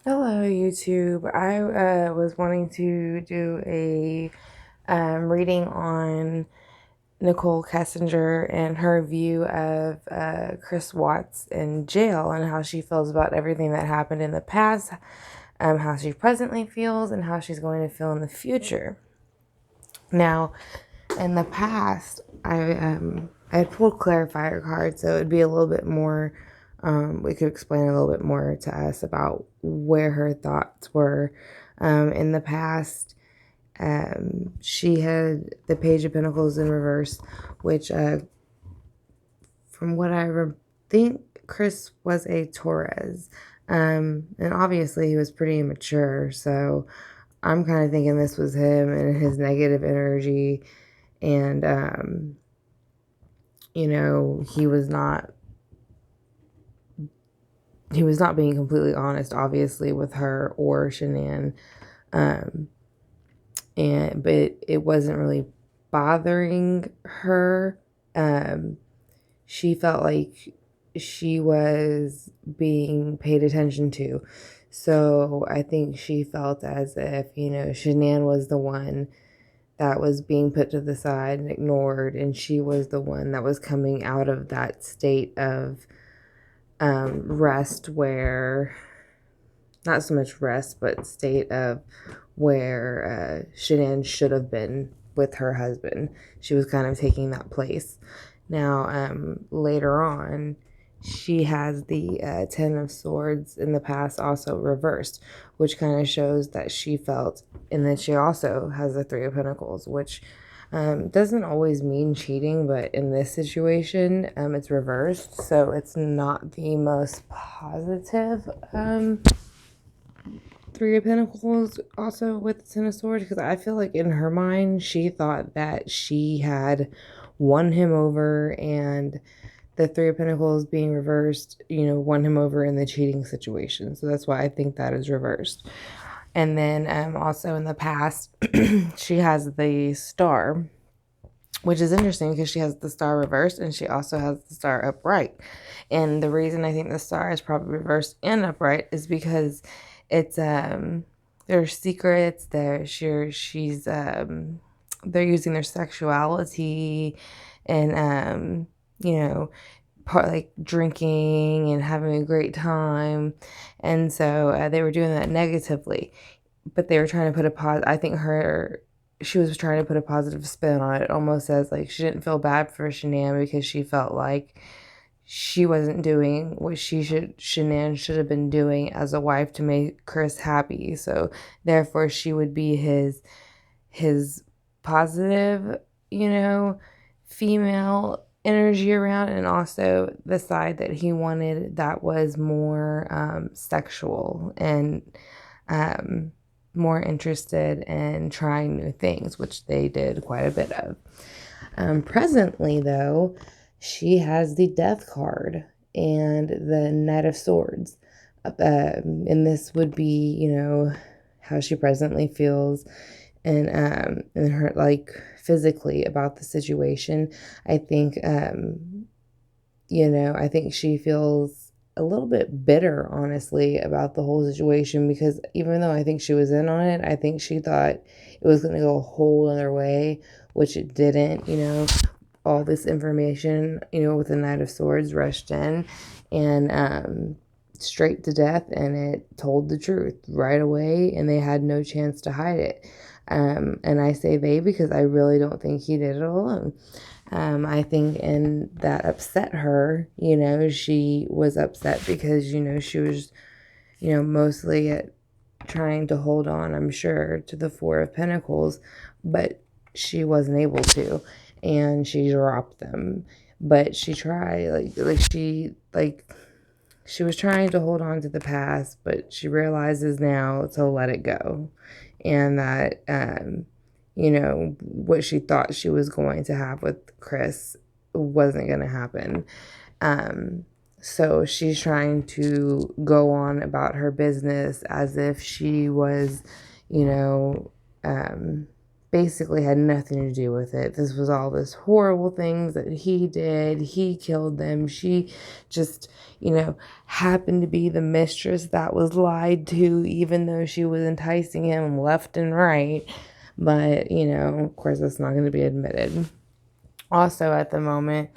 Hello, YouTube. I was wanting to do a reading on Nicole Kessinger and her view of Chris Watts in jail and how she feels about everything that happened in the past, how she presently feels, and how she's going to feel in the future. Now, in the past, I had pulled clarifier cards, so it'd be a little bit more. We could explain a little bit more to us about where her thoughts were. In the past, she had the Page of Pentacles in reverse, which, from what think, Chris was a Taurus. And obviously he was pretty immature, so I'm kind of thinking this was him and his negative energy. And, he was not being completely honest, obviously, with her or Shanann. Um, but it wasn't really bothering her. She felt like she was being paid attention to. So I think she felt as if, Shanann was the one that was being put to the side and ignored, and she was the one that was coming out of that state of rest where, not so much rest, but state of where Shanann should have been with her husband. She was kind of taking that place. Now, later on, she has the Ten of Swords in the past also reversed, which kind of shows that she felt, and then she also has the Three of Pentacles, which doesn't always mean cheating, but in this situation, it's reversed, so it's not the most positive Three of Pentacles also with the Ten of Swords, because I feel like in her mind, she thought that she had won him over, and the Three of Pentacles being reversed, won him over in the cheating situation. So that's why I think that is reversed. And then also in the past, she has the Star, which is interesting because she has the Star reversed and she also has the Star upright. And the reason I think the Star is probably reversed and upright is because it's their secrets, they're using their sexuality and part like drinking and having a great time. And so they were doing that negatively, but they were trying to put a I think she was trying to put a positive spin on it, almost as like she didn't feel bad for Shanann because she felt like she wasn't doing what Shanann should have been doing as a wife to make Chris happy. So therefore she would be his positive, female energy around, and also the side that he wanted that was more sexual and um, more interested in trying new things, which they did quite a bit of. Presently, though, she has the Death card and the Knight of Swords. And this would be, how she presently feels and her like physically about the situation. I think I think she feels a little bit bitter, honestly, about the whole situation, because even though I think she was in on it, I think she thought it was going to go a whole other way, which it didn't. All this information, with the Knight of Swords rushed in and straight to death, and it told the truth right away, and they had no chance to hide it. And I say they because I really don't think he did it alone. I think, and that upset her. She was upset because, she was, mostly trying to hold on, I'm sure, to the Four of Pentacles, but she wasn't able to, and she dropped them. But she tried, she was trying to hold on to the past, but she realizes now to let it go, and that what she thought she was going to have with Chris wasn't going to happen. Um, so she's trying to go on about her business as if she was, you know, um, basically had nothing to do with it. This was all this horrible things that he did. He killed them. She just, happened to be the mistress that was lied to, even though she was enticing him left and right. But, of course, that's not going to be admitted. Also, at the moment,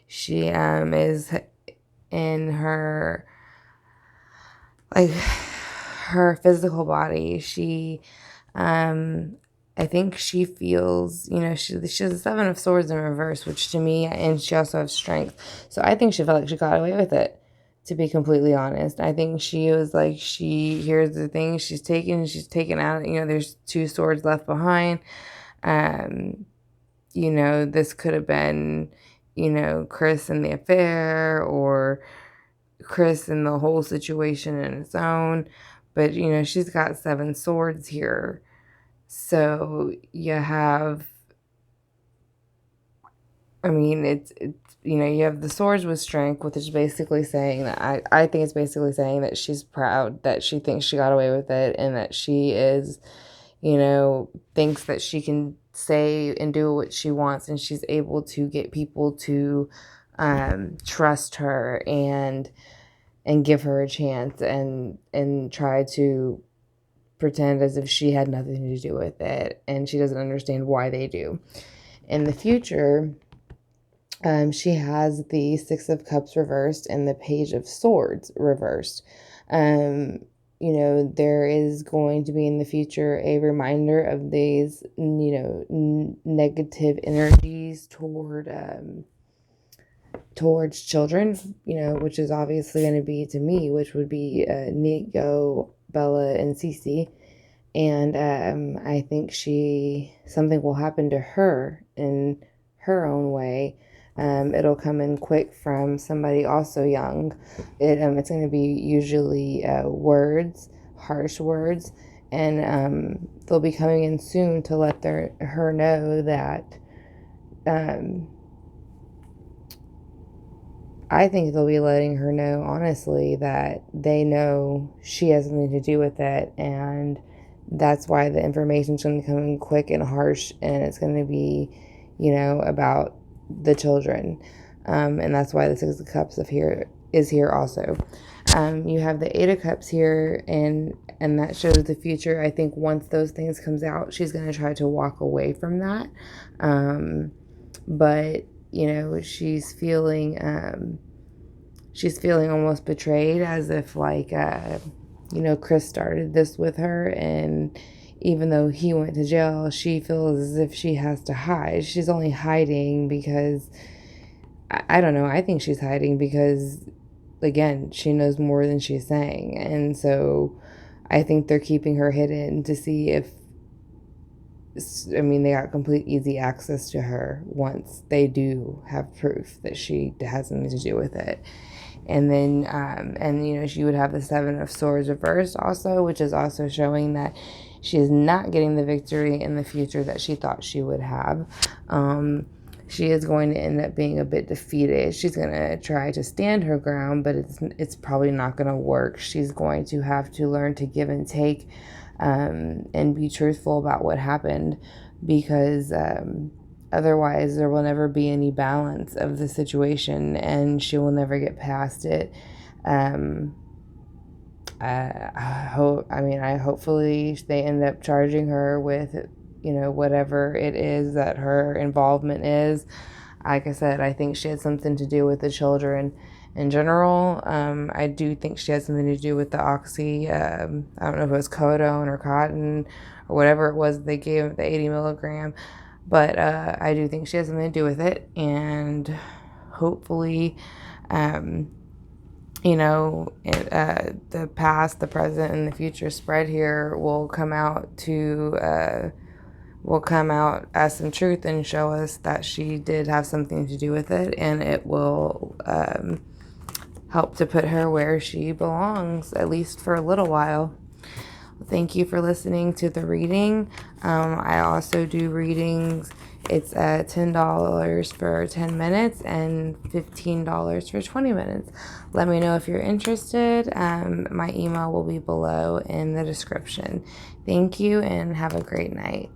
she is in her, like, her physical body. She, I think she feels, she has a 7 of Swords in reverse, which to me, and she also has strength. So I think she felt like she got away with it, to be completely honest. I think she was like, she hears the things she's taken out, there's 2 swords left behind. This could have been, Chris and the affair, or Chris and the whole situation in its own. But, she's got 7 swords here. So you have, it's you have the swords with strength, which is basically saying that I think it's basically saying that she's proud, that she thinks she got away with it, and that she is, thinks that she can say and do what she wants, and she's able to get people to trust her and give her a chance, and try to pretend as if she had nothing to do with it, and she doesn't understand why they do. In the future, she has the 6 of Cups reversed and the Page of Swords reversed. There is going to be in the future a reminder of these, negative energies towards children, which is obviously going to be, to me, which would be Nico, Bella, and Cece. And I think something will happen to her in her own way. It'll come in quick from somebody also young. It's going to be usually words, harsh words, and they'll be coming in soon to let her know that I think they'll be letting her know, honestly, that they know she has something to do with it, and that's why the information's going to come in quick and harsh, and it's going to be, about the children, and that's why the 6 of Cups is here also. You have the 8 of Cups here, and that shows the future. I think once those things comes out, she's going to try to walk away from that, but she's feeling almost betrayed, as if like Chris started this with her, and even though he went to jail, she feels as if she has to hide. She's only hiding because I don't know. I think she's hiding because, again, she knows more than she's saying, and so I think they're keeping her hidden to see if, they got complete easy access to her once they do have proof that she has something to do with it. And then, she would have the 7 of Swords reversed also, which is also showing that she is not getting the victory in the future that she thought she would have. She is going to end up being a bit defeated. She's going to try to stand her ground, but it's probably not going to work. She's going to have to learn to give and take, and be truthful about what happened, because otherwise there will never be any balance of the situation, and she will never get past it. Hopefully they end up charging her with, whatever it is that her involvement is. Like I said, I think she had something to do with the children in general. I do think she had something to do with the oxy. I don't know if it was codone or cotton or whatever it was they gave, the 80 milligram. But I do think she has something to do with it. And hopefully, the past, the present, and the future spread here will come out as some truth and show us that she did have something to do with it, and it will help to put her where she belongs, at least for a little while. Thank you for listening to the reading. I also do readings. It's $10 for 10 minutes and $15 for 20 minutes. Let me know if you're interested. My email will be below in the description. Thank you, and have a great night.